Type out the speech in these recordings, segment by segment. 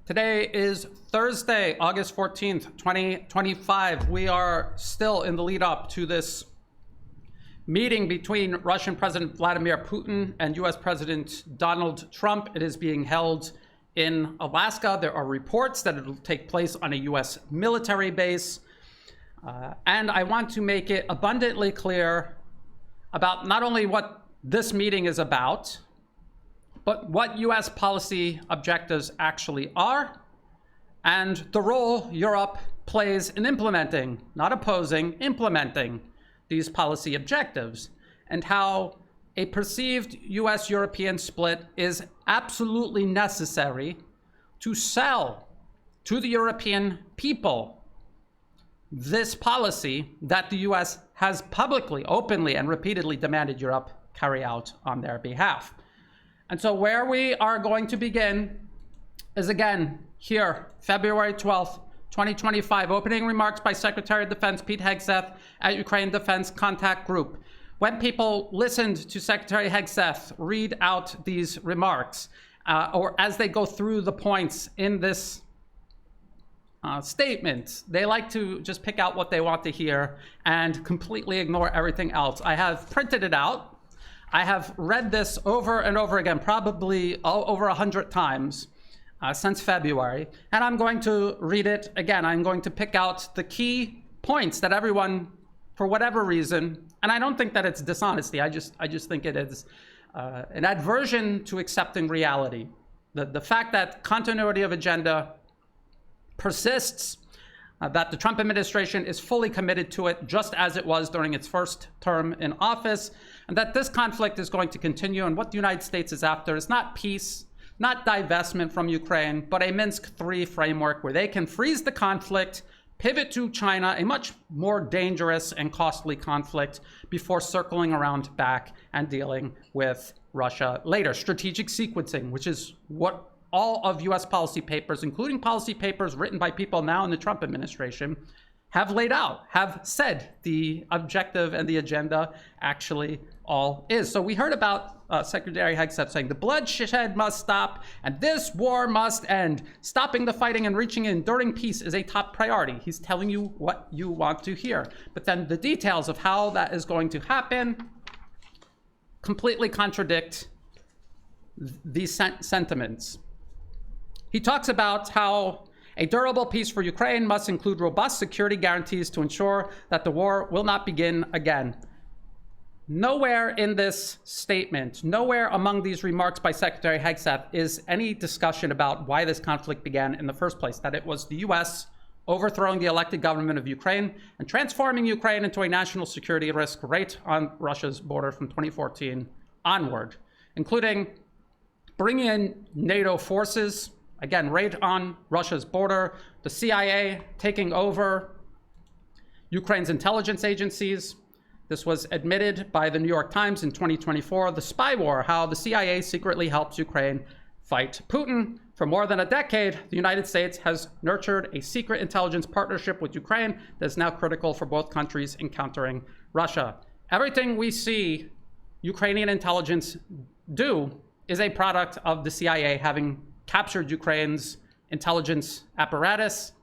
Today is Thursday, August 14th, 2025. We are still in the lead up to this meeting between Russian President Vladimir Putin and US President Donald Trump. It is being held in Alaska. There are reports that it will take place on a US military base. And I want to make it abundantly clear about not only what this meeting is about, but what US policy objectives actually are, and the role Europe plays in implementing, not opposing, implementing these policy objectives, and how a perceived US-European split is absolutely necessary to sell to the European people this policy that the US has publicly, openly, and repeatedly demanded Europe carry out on their behalf. And so where we are going to begin is again here, February 12th, 2025, opening remarks by Secretary of Defense Pete Hegseth at Ukraine Defense Contact Group. When people listened to Secretary Hegseth read out these remarks, or as they go through the points in this statement, they like to just pick out what they want to hear and completely ignore everything else. I have printed it out. I have read this over and over again, probably over 100 times since February, and I'm going to read it again. I'm going to pick out the key points that everyone, for whatever reason, and I don't think that it's dishonesty, I just think it is an aversion to accepting reality. The fact that continuity of agenda persists, that the Trump administration is fully committed to it, just as it was during its first term in office, and that this conflict is going to continue. And what the United States is after is not peace, not divestment from Ukraine, but a Minsk 3 framework where they can freeze the conflict, pivot to China, a much more dangerous and costly conflict, before circling around back and dealing with Russia later. Strategic sequencing, which is what all of US policy papers, including policy papers written by people now in the Trump administration, have laid out, have said the objective and the agenda actually all is. So we heard about Secretary Hegseth saying the bloodshed must stop and this war must end. Stopping the fighting and reaching enduring peace is a top priority. He's telling you what you want to hear. But then the details of how that is going to happen completely contradict these sentiments. He talks about how a durable peace for Ukraine must include robust security guarantees to ensure that the war will not begin again. Nowhere in this statement, nowhere among these remarks by Secretary Hegseth is any discussion about why this conflict began in the first place, that it was the US overthrowing the elected government of Ukraine and transforming Ukraine into a national security risk right on Russia's border from 2014 onward, including bringing in NATO forces, again, right on Russia's border, the CIA taking over Ukraine's intelligence agencies. This was admitted by the New York Times in 2024, the spy war, how the CIA secretly helps Ukraine fight Putin. For more than a decade, the United States has nurtured a secret intelligence partnership with Ukraine that is now critical for both countries in countering Russia. Everything we see Ukrainian intelligence do is a product of the CIA having captured Ukraine's intelligence apparatus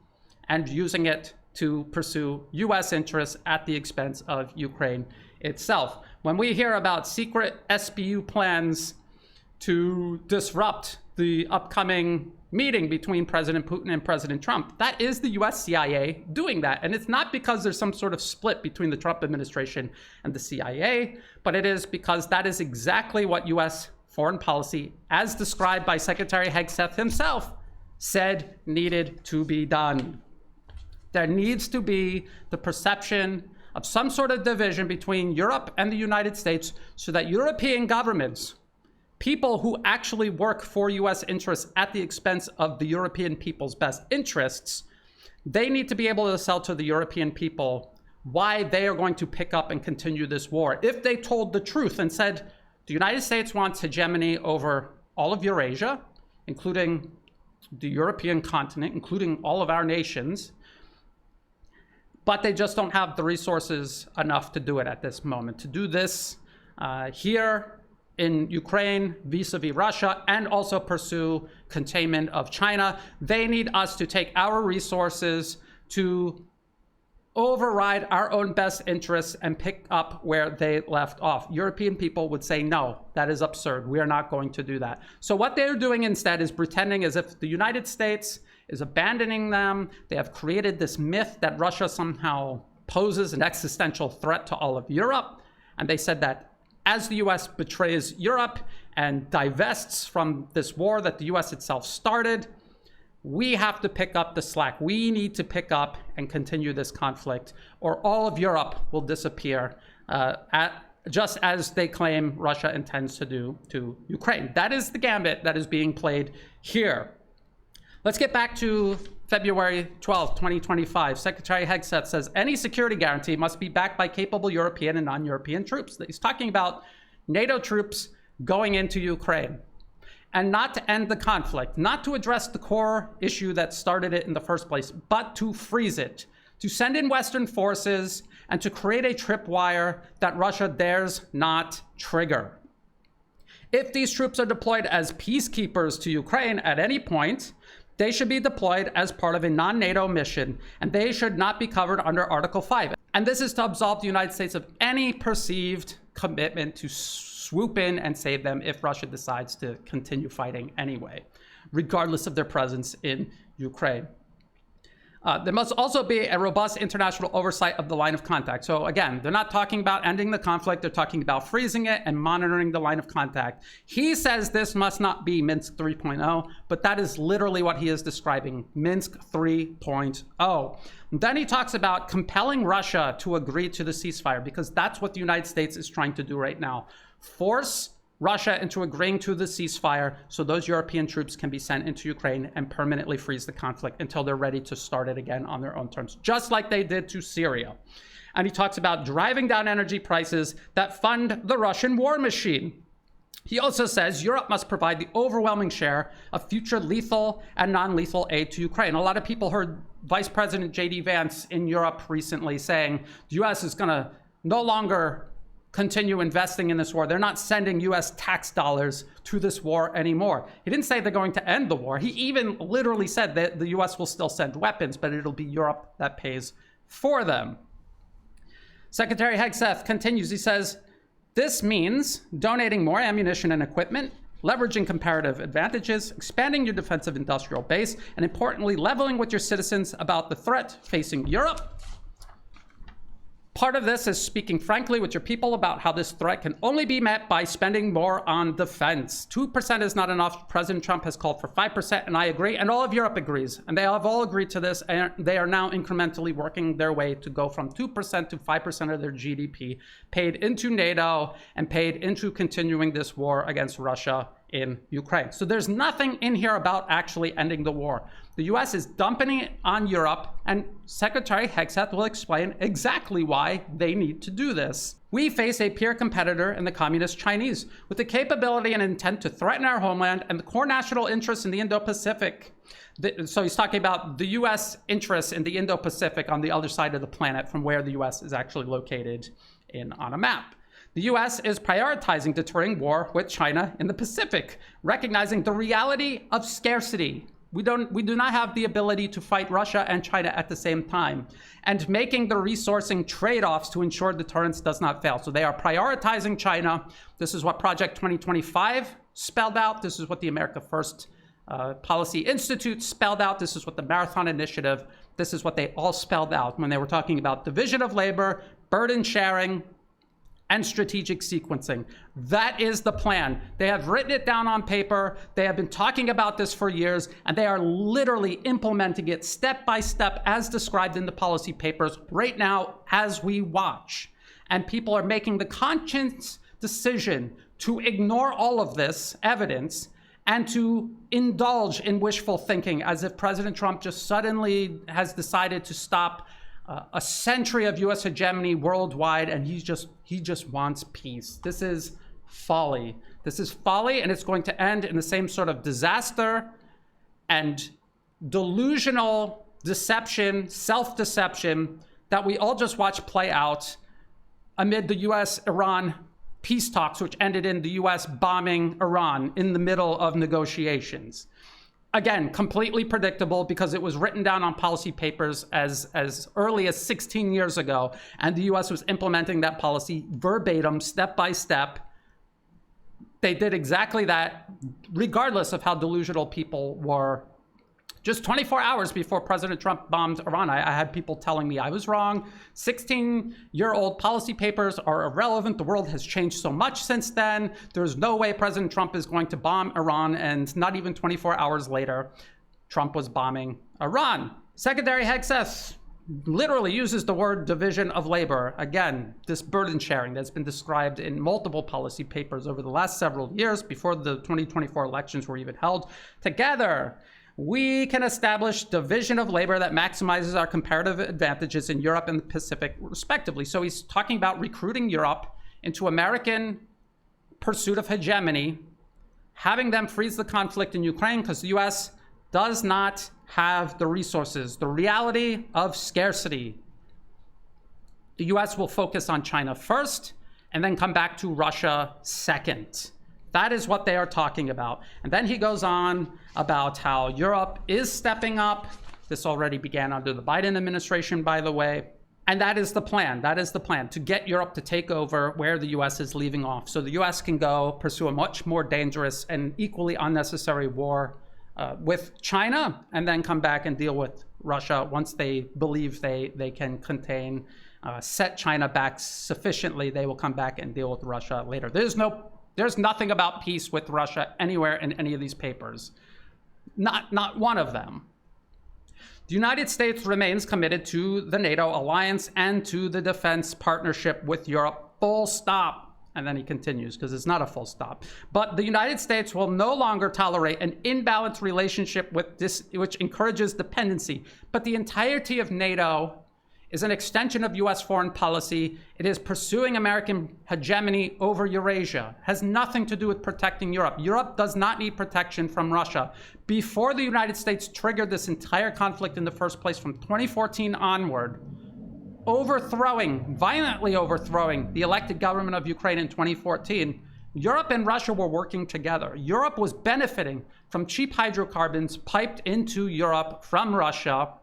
and using it to pursue US interests at the expense of Ukraine itself. When we hear about secret SBU plans to disrupt the upcoming meeting between President Putin and President Trump, that is the US CIA doing that. And it's not because there's some sort of split between the Trump administration and the CIA, but it is because that is exactly what US foreign policy, as described by Secretary Hegseth himself, said needed to be done. There needs to be the perception of some sort of division between Europe and the United States so that European governments, people who actually work for US interests at the expense of the European people's best interests, they need to be able to sell to the European people why they are going to pick up and continue this war. If they told the truth and said, the United States wants hegemony over all of Eurasia, including the European continent, including all of our nations, but they just don't have the resources enough to do it at this moment. To do this here in Ukraine vis-a-vis Russia and also pursue containment of China. They need us to take our resources to override our own best interests and pick up where they left off. European people would say, no, that is absurd. We are not going to do that. So what they're doing instead is pretending as if the United States is abandoning them. They have created this myth that Russia somehow poses an existential threat to all of Europe. And they said that as the US betrays Europe and divests from this war that the US itself started, we have to pick up the slack. We need to pick up and continue this conflict, or all of Europe will disappear, just as they claim Russia intends to do to Ukraine. That is the gambit that is being played here. Let's get back to February 12, 2025. Secretary Hegseth says any security guarantee must be backed by capable European and non-European troops. He's talking about NATO troops going into Ukraine. And not to end the conflict, not to address the core issue that started it in the first place, but to freeze it, to send in Western forces and to create a tripwire that Russia dares not trigger. If these troops are deployed as peacekeepers to Ukraine at any point, they should be deployed as part of a non-NATO mission, and they should not be covered under Article 5. And this is to absolve the United States of any perceived commitment to swoop in and save them if Russia decides to continue fighting anyway, regardless of their presence in Ukraine. There must also be a robust international oversight of the line of contact. So again, they're not talking about ending the conflict, they're talking about freezing it and monitoring the line of contact. He says this must not be Minsk 3.0, but that is literally what he is describing, Minsk 3.0. Then he talks about compelling Russia to agree to the ceasefire, because that's what the United States is trying to do right now. Force Russia into agreeing to the ceasefire so those European troops can be sent into Ukraine and permanently freeze the conflict until they're ready to start it again on their own terms, just like they did to Syria. And he talks about driving down energy prices that fund the Russian war machine. He also says Europe must provide the overwhelming share of future lethal and non-lethal aid to Ukraine. A lot of people heard Vice President J.D. Vance in Europe recently saying the U.S. is going to no longer continue investing in this war. They're not sending US tax dollars to this war anymore. He didn't say they're going to end the war. He even literally said that the US will still send weapons, but it'll be Europe that pays for them. Secretary Hegseth continues, he says, this means donating more ammunition and equipment, leveraging comparative advantages, expanding your defensive industrial base, and importantly, leveling with your citizens about the threat facing Europe. Part of this is speaking frankly with your people about how this threat can only be met by spending more on defense. 2% is not enough. President Trump has called for 5%, and I agree, and all of Europe agrees. And they have all agreed to this, and they are now incrementally working their way to go from 2% to 5% of their GDP paid into NATO and paid into continuing this war against Russia in Ukraine. So there's nothing in here about actually ending the war. The US is dumping it on Europe, and Secretary Hegseth will explain exactly why they need to do this. We face a peer competitor in the communist Chinese with the capability and intent to threaten our homeland and the core national interests in the Indo-Pacific. So he's talking about the US interests in the Indo-Pacific on the other side of the planet from where the US is actually located on a map. The US is prioritizing deterring war with China in the Pacific, recognizing the reality of scarcity. We do not have the ability to fight Russia and China at the same time, and making the resourcing trade-offs to ensure deterrence does not fail. So they are prioritizing China. This is what Project 2025 spelled out. This is what the America First Policy Institute spelled out. This is what the Marathon Initiative, this is what they all spelled out when they were talking about division of labor, burden sharing, and strategic sequencing. That is the plan. They have written it down on paper. They have been talking about this for years, and they are literally implementing it step by step as described in the policy papers right now as we watch. And people are making the conscious decision to ignore all of this evidence and to indulge in wishful thinking as if President Trump just suddenly has decided to stop a century of US hegemony worldwide, and he just wants peace. This is folly. This is folly, and it's going to end in the same sort of disaster and delusional deception, self-deception that we all just watched play out amid the US-Iran peace talks, which ended in the US bombing Iran in the middle of negotiations. Again, completely predictable because it was written down on policy papers as early as 16 years ago, and the US was implementing that policy verbatim, step by step. They did exactly that, regardless of how delusional people were. Just 24 hours before President Trump bombed Iran, I had people telling me I was wrong. 16-year-old policy papers are irrelevant. The world has changed so much since then. There's no way President Trump is going to bomb Iran. And not even 24 hours later, Trump was bombing Iran. Secretary Hegseth literally uses the word division of labor. Again, this burden sharing that's been described in multiple policy papers over the last several years before the 2024 elections were even held. Together, we can establish division of labor that maximizes our comparative advantages in Europe and the Pacific, respectively. So he's talking about recruiting Europe into American pursuit of hegemony, having them freeze the conflict in Ukraine because the US does not have the resources. The reality of scarcity. The US will focus on China first and then come back to Russia second. That is what they are talking about. And then he goes on about how Europe is stepping up. This already began under the Biden administration, by the way. And that is the plan. That is the plan, to get Europe to take over where the US is leaving off. So the US can go pursue a much more dangerous and equally unnecessary war with China, and then come back and deal with Russia once they believe they can contain, set China back sufficiently. They will come back and deal with Russia later. There's nothing about peace with Russia anywhere in any of these papers. Not one of them. The United States remains committed to the NATO alliance and to the defense partnership with Europe, full stop. And then he continues, because it's not a full stop. But the United States will no longer tolerate an imbalanced relationship with this, which encourages dependency. But the entirety of NATO is an extension of US foreign policy. It is pursuing American hegemony over Eurasia. It has nothing to do with protecting Europe. Europe does not need protection from Russia. Before the United States triggered this entire conflict in the first place from 2014 onward, violently overthrowing the elected government of Ukraine in 2014, Europe and Russia were working together. Europe was benefiting from cheap hydrocarbons piped into Europe from Russia.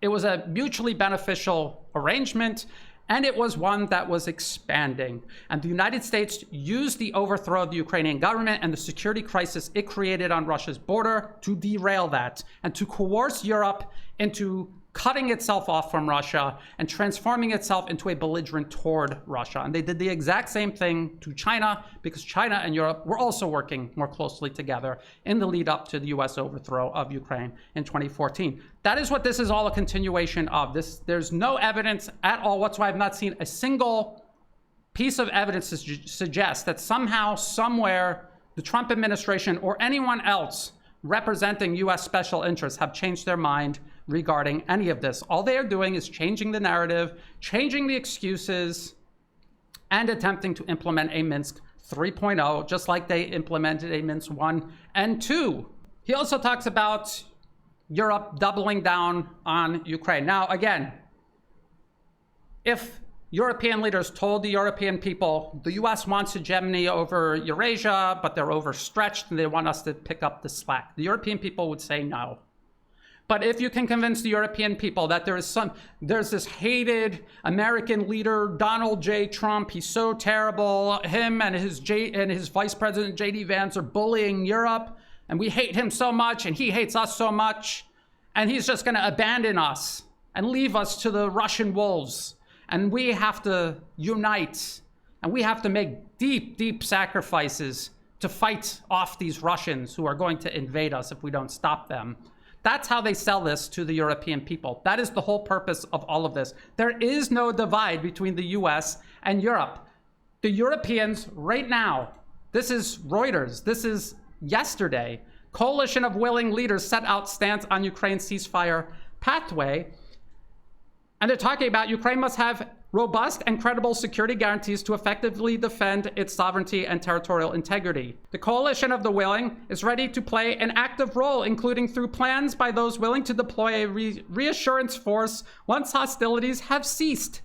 It was a mutually beneficial arrangement, and it was one that was expanding. And the United States used the overthrow of the Ukrainian government and the security crisis it created on Russia's border to derail that and to coerce Europe into cutting itself off from Russia and transforming itself into a belligerent toward Russia. And they did the exact same thing to China, because China and Europe were also working more closely together in the lead up to the US overthrow of Ukraine in 2014. That is what this is all a continuation of. There's no evidence at all whatsoever. I've not seen a single piece of evidence to suggest that somehow, somewhere, the Trump administration or anyone else representing US special interests have changed their mind regarding any of this. All they are doing is changing the narrative, changing the excuses, and attempting to implement a Minsk 3.0, just like they implemented a Minsk 1 and 2. He also talks about Europe doubling down on Ukraine. Now, again, if European leaders told the European people, the US wants hegemony over Eurasia, but they're overstretched and they want us to pick up the slack, the European people would say no. But if you can convince the European people that there's this hated American leader, Donald J. Trump, he's so terrible, him and his Vice President J.D. Vance are bullying Europe, and we hate him so much, and he hates us so much, and he's just gonna abandon us and leave us to the Russian wolves, and we have to unite, and we have to make deep, deep sacrifices to fight off these Russians who are going to invade us if we don't stop them. That's how they sell this to the European people. That is the whole purpose of all of this. There is no divide between the US and Europe. The Europeans right now, this is Reuters, this is yesterday, coalition of willing leaders set out stance on Ukraine's ceasefire pathway. And they're talking about Ukraine must have robust and credible security guarantees to effectively defend its sovereignty and territorial integrity. The coalition of the willing is ready to play an active role, including through plans by those willing to deploy a reassurance force once hostilities have ceased.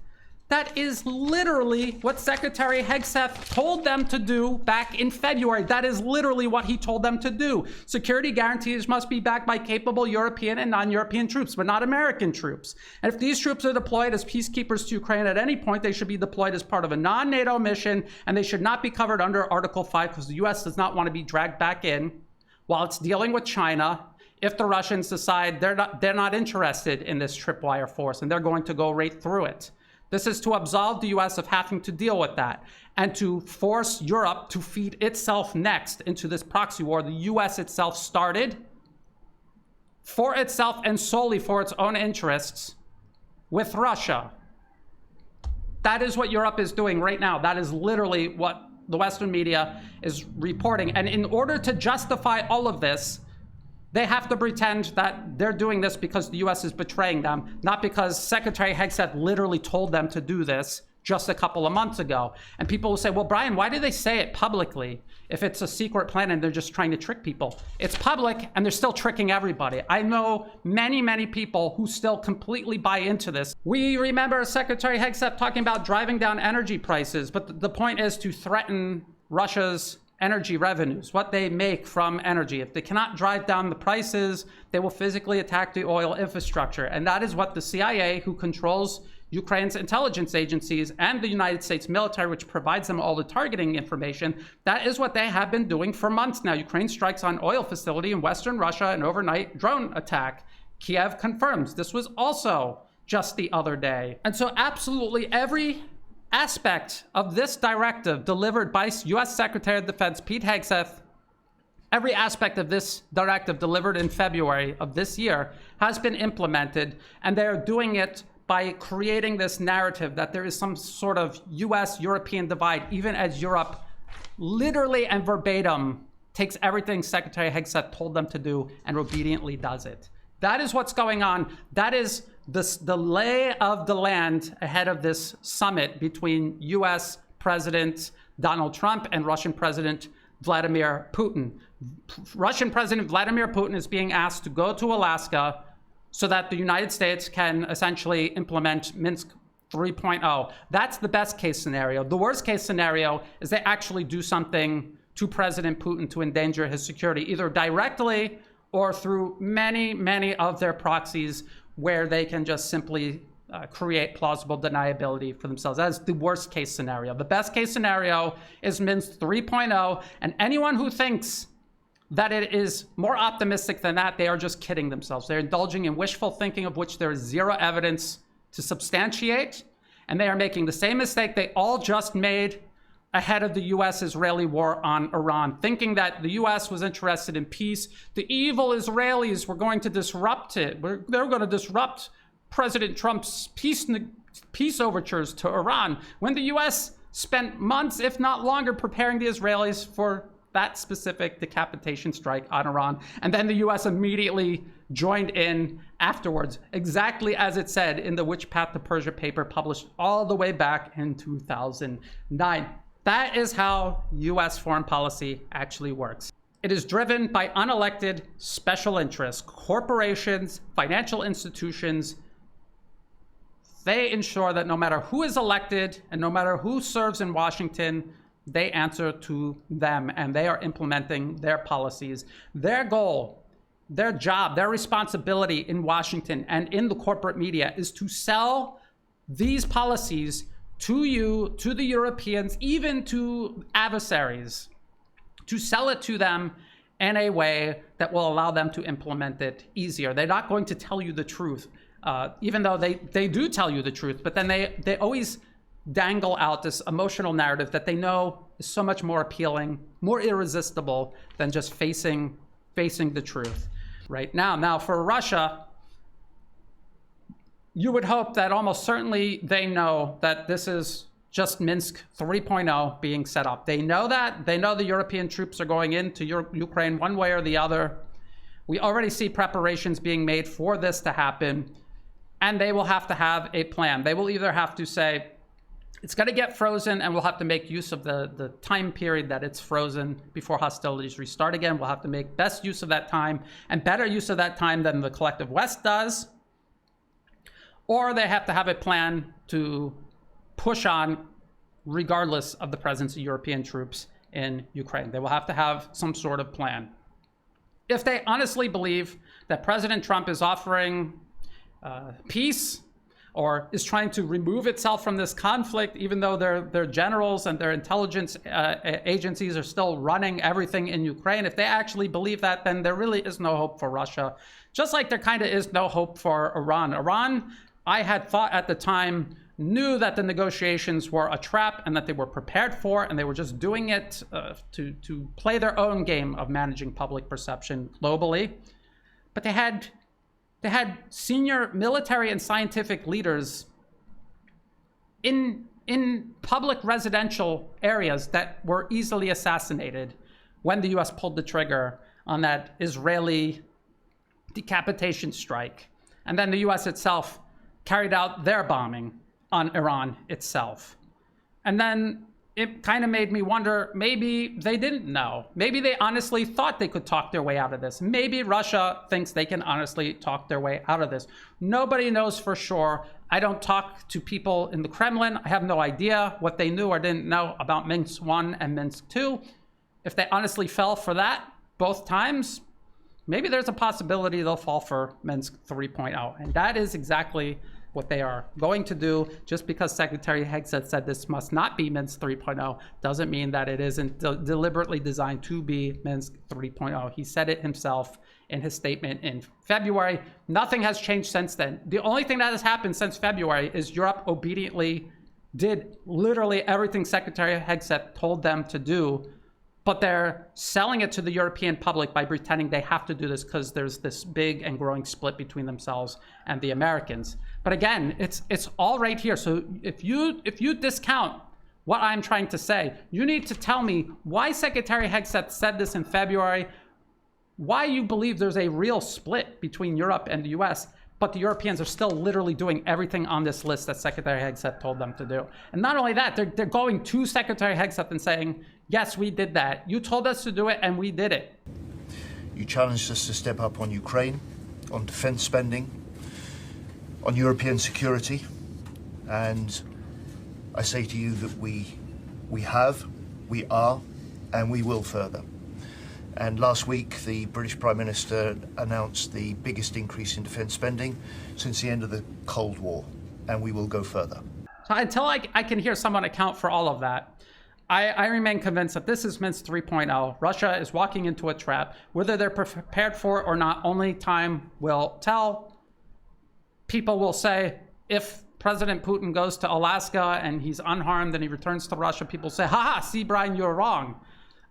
That is literally what Secretary Hegseth told them to do back in February. That is literally what he told them to do. Security guarantees must be backed by capable European and non-European troops, but not American troops. And if these troops are deployed as peacekeepers to Ukraine at any point, they should be deployed as part of a non-NATO mission, and they should not be covered under Article 5 because the U.S. does not want to be dragged back in while it's dealing with China if the Russians decide they're not interested in this tripwire force and they're going to go right through it. This is to absolve the U.S. of having to deal with that and to force Europe to feed itself next into this proxy war the U.S. itself started for itself and solely for its own interests with Russia. That is what Europe is doing right now. That is literally what the Western media is reporting. And in order to justify all of this, they have to pretend that they're doing this because the U.S. is betraying them, not because Secretary Hegseth literally told them to do this just a couple of months ago. And people will say, well, Brian, why do they say it publicly if it's a secret plan and they're just trying to trick people? It's public and they're still tricking everybody. I know many, many people who still completely buy into this. We remember Secretary Hegseth talking about driving down energy prices, but the point is to threaten Russia's energy revenues, what they make from energy. If they cannot drive down the prices, they will physically attack the oil infrastructure. And that is what the CIA, who controls Ukraine's intelligence agencies, and the United States military, which provides them all the targeting information, that is what they have been doing for months now. Ukraine strikes on oil facility in Western Russia, an overnight drone attack. Kiev confirms this was also just the other day. And so absolutely every aspect of this directive delivered by U.S. Secretary of Defense Pete Hegseth, every aspect of this directive delivered in February of this year has been implemented, and they're doing it by creating this narrative that there is some sort of U.S.-European divide, even as Europe literally and verbatim takes everything Secretary Hegseth told them to do and obediently does it. That is what's going on. That is the lay of the land ahead of this summit between U.S. President Donald Trump and Russian President Vladimir Putin. Russian President Vladimir Putin is being asked to go to Alaska so that the United States can essentially implement Minsk 3.0. That's the best case scenario. The worst case scenario is they actually do something to President Putin to endanger his security, either directly or through many, many of their proxies, where they can just simply create plausible deniability for themselves. That is the worst case scenario. The best case scenario is Minsk 3.0, and anyone who thinks that it is more optimistic than that, they are just kidding themselves. They're indulging in wishful thinking of which there is zero evidence to substantiate, and they are making the same mistake they all just made ahead of the US-Israeli war on Iran, thinking that the US was interested in peace. The evil Israelis were going to disrupt it. They're going to disrupt President Trump's peace overtures to Iran, when the US spent months, if not longer, preparing the Israelis for that specific decapitation strike on Iran. And then the US immediately joined in afterwards, exactly as it said in the Which Path to Persia paper published all the way back in 2009. That is how US foreign policy actually works. It is driven by unelected special interests, corporations, financial institutions. They ensure that no matter who is elected and no matter who serves in Washington, they answer to them, and they are implementing their policies. Their goal, their job, their responsibility in Washington and in the corporate media is to sell these policies to you, to the Europeans, even to adversaries, to sell it to them in a way that will allow them to implement it easier. They're not going to tell you the truth, even though they do tell you the truth, but then they always dangle out this emotional narrative that they know is so much more appealing, more irresistible than just facing the truth right now. Now, for Russia, you would hope that almost certainly they know that this is just Minsk 3.0 being set up. They know that. They know the European troops are going into Ukraine one way or the other. We already see preparations being made for this to happen, and they will have to have a plan. They will either have to say, it's going to get frozen, and we'll have to make use of the time period that it's frozen before hostilities restart again. We'll have to make best use of that time, and better use of that time than the collective West does. Or they have to have a plan to push on regardless of the presence of European troops in Ukraine. They will have to have some sort of plan. If they honestly believe that President Trump is offering peace or is trying to remove itself from this conflict, even though their generals and their intelligence agencies are still running everything in Ukraine, if they actually believe that, then there really is no hope for Russia. Just like there kind of is no hope for Iran. Iran, I had thought at the time, knew that the negotiations were a trap and that they were prepared for, and they were just doing it to play their own game of managing public perception globally. But they had senior military and scientific leaders in public residential areas that were easily assassinated when the US pulled the trigger on that Israeli decapitation strike. And then the US itself carried out their bombing on Iran itself. And then it kind of made me wonder, maybe they didn't know. Maybe they honestly thought they could talk their way out of this. Maybe Russia thinks they can honestly talk their way out of this. Nobody knows for sure. I don't talk to people in the Kremlin. I have no idea what they knew or didn't know about Minsk 1 and Minsk 2. If they honestly fell for that both times, maybe there's a possibility they'll fall for Minsk 3.0. And that is exactly what they are going to do. Just because Secretary Hegseth said this must not be Minsk 3.0 doesn't mean that it isn't deliberately designed to be Minsk 3.0. He said it himself in his statement in February. Nothing has changed since then. The only thing that has happened since February is Europe obediently did literally everything Secretary Hegseth told them to do, but they're selling it to the European public by pretending they have to do this because there's this big and growing split between themselves and the Americans. But again, it's all right here. So if you discount what I'm trying to say, you need to tell me why Secretary Hegseth said this in February, why you believe there's a real split between Europe and the US, but the Europeans are still literally doing everything on this list that Secretary Hegseth told them to do. And not only that, they're going to Secretary Hegseth and saying, yes, we did that. You told us to do it and we did it. You challenged us to step up on Ukraine, on defense spending, on European security. And I say to you that we have, we are, and we will further. And last week, the British Prime Minister announced the biggest increase in defence spending since the end of the Cold War, and we will go further. So until I can hear someone account for all of that, I remain convinced that this is Minsk 3.0. Russia is walking into a trap. Whether they're prepared for it or not, only time will tell. People will say, if President Putin goes to Alaska and he's unharmed and he returns to Russia, people say, haha, see, Brian, you're wrong.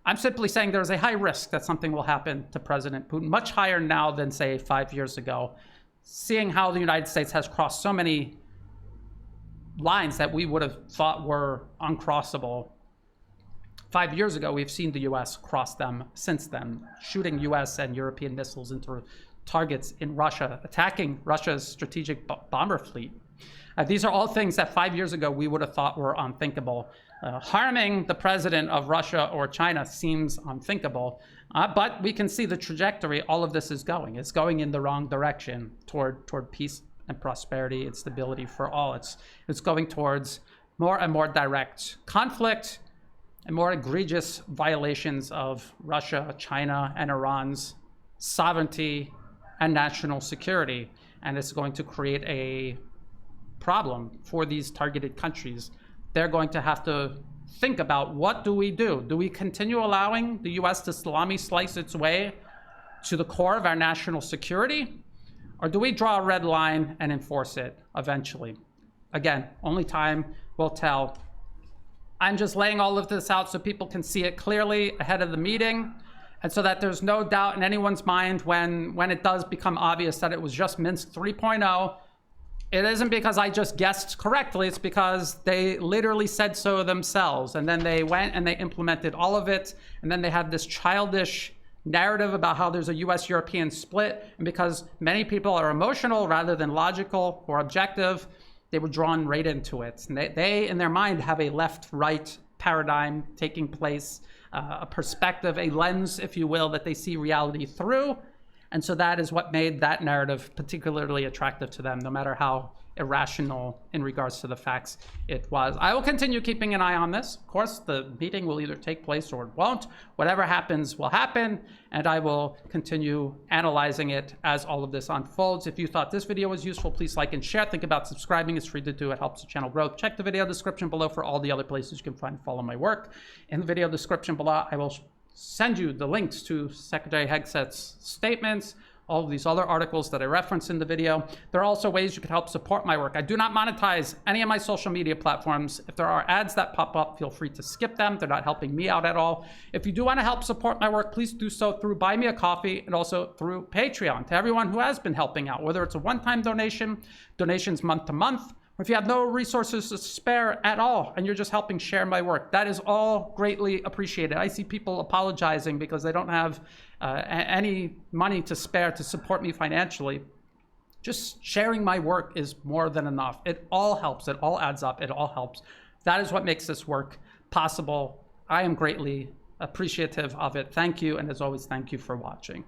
I'm simply saying there's a high risk that something will happen to President Putin, much higher now than, say, 5 years ago. Seeing how the United States has crossed so many lines that we would have thought were uncrossable 5 years ago, we've seen the US cross them since then, shooting US and European missiles into targets in Russia, attacking Russia's strategic bomber fleet. These are all things that 5 years ago we would have thought were unthinkable. Harming the president of Russia or China seems unthinkable, but we can see the trajectory all of this is going. It's going in the wrong direction toward peace and prosperity and stability for all. It's going towards more and more direct conflict and more egregious violations of Russia, China, and Iran's sovereignty and national security. And it's going to create a problem for these targeted countries. They're going to have to think about, what do we do? Do we continue allowing the US to salami slice its way to the core of our national security? Or do we draw a red line and enforce it eventually? Again, only time will tell. I'm just laying all of this out so people can see it clearly ahead of the meeting, and so that there's no doubt in anyone's mind when it does become obvious that it was just Minsk 3.0. It isn't because I just guessed correctly, it's because they literally said so themselves, and then they went and they implemented all of it, and then they had this childish narrative about how there's a US-European split, and because many people are emotional rather than logical or objective, they were drawn right into it. And they in their mind, have a left-right paradigm taking place, a perspective, a lens, if you will, that they see reality through. And so that is what made that narrative particularly attractive to them, no matter how irrational in regards to the facts it was. I will continue keeping an eye on this. Of course, the meeting will either take place or it won't. Whatever happens will happen, and I will continue analyzing it as all of this unfolds. If you thought this video was useful, please like and share. Think about subscribing. It's free to do. It helps the channel grow. Check the video description below for all the other places you can find and follow my work. In the video description below, I will send you the links to Secretary Hegseth's statements, all of these other articles that I referenced in the video. There are also ways you can help support my work. I do not monetize any of my social media platforms. If there are ads that pop up, feel free to skip them. They're not helping me out at all. If you do want to help support my work, please do so through Buy Me a Coffee and also through Patreon. To everyone who has been helping out, whether it's a one-time donation, donations month to month, or if you have no resources to spare at all and you're just helping share my work, that is all greatly appreciated. I see people apologizing because they don't have any money to spare to support me financially. Just sharing my work is more than enough. It all helps. It all adds up. It all helps. That is what makes this work possible. I am greatly appreciative of it. Thank you. And as always, thank you for watching.